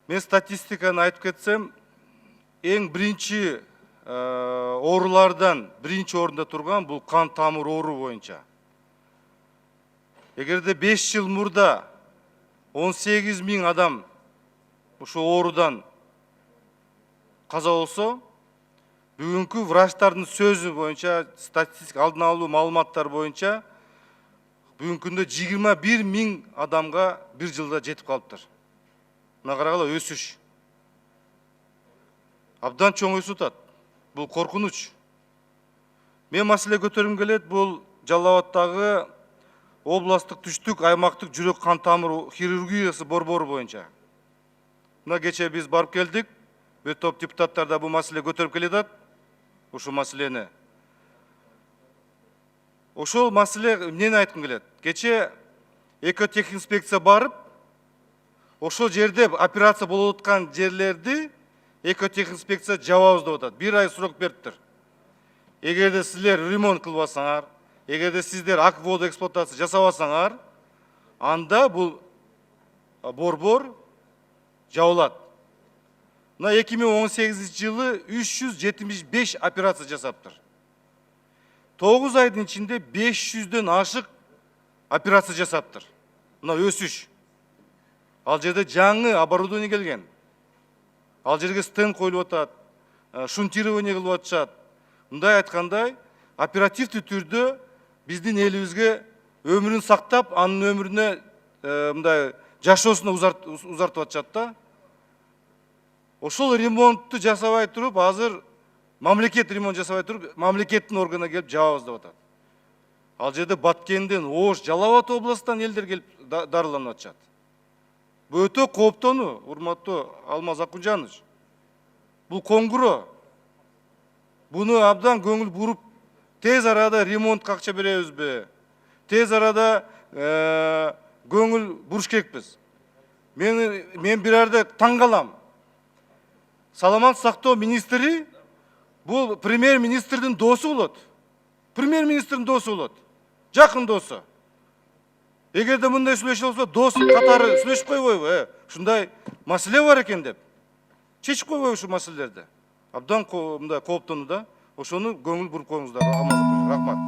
Мен статистиканы айтып кетсем, ең бірінші оорулардан бірінші орында тұрған бұл қан тамыр оору бойынша. Егерде 5 жыл мурда 18 000 адам ошо оорудан каза болсо, бүгүнкү врачтардын сөзү боюнча, статистика алдын алуу маалыматтар боюнча, бүгүнкү күндө 21 000 адамга бир жылда жетип калыптыр. Мына карагыла өсүш. Абдан чоң өсүп атат. Бул коркунуч. Мен маселе көтөргүм келет, бул Жалал Абадтагы областтык түштүк аймактык жүрөк кан тамыр хирургиясы борбору боюнча. Мына кече биз барып келдик. Бир топ депутаттар да бул маселе көтөрүп келатат. Ушул маселени. Ошол маселе эмнени айткым келет? Кече экотехинспекция барып, ошол жерде операция болуп аткан жерлерди экотехинспекция жабабыз деп атат. 1 ай срок бериптир. Эгерде силер ремонт кылбасаңар, эгерде сиздер ак воду эксплуатация жасабасаңар, анда бул борбор жабылат. Мына 2018 жылы 375 операция жасаптыр. 9 айдын içinde 500'ден ашык операция жасаптыр. Мына өсүш. Ал жерде жаңы оборудование келген. Ал жерге стенд коюлуп атат, шунтирование кылып атышат. Мындай айткандай, оперативдүү түрдө биздин элибизге өмүрүн сактап, анын өмүрүнө мындай жашоосуна узартып атышат да. Ошол ремонтту жасабай туруп, азыр мамлекет ремонт жасабай туруп, мамлекеттин органына келип жабабыз деп атат. Ал жерде Баткенден, Ош, Жалал Абад областынан элдер келип дарыланып атышат. Бул өтө кооптонуу, урматтуу Алмаз Акунжанович. Бул коңгуроо. Буну абдан көңүл буруп, тез арада ремонтка акча беребизби? Тез арада көңүл буруш керекпиз. Мен бир арада таң калам. Саламат сактоо министри бул премьер-министрдин досу болот. Премьер-министрдин досу болот. Жакын досу. Эгерде мындай сүйлөшө болсо, дос катары сүйлөшүп койбойбу? Ушундай маселе бар экен деп. Чечип койбойбу ушул маселелерди? Абдан мындай кооптонуу да. Ошону көңүл буруп коюңуздар. Рахмат.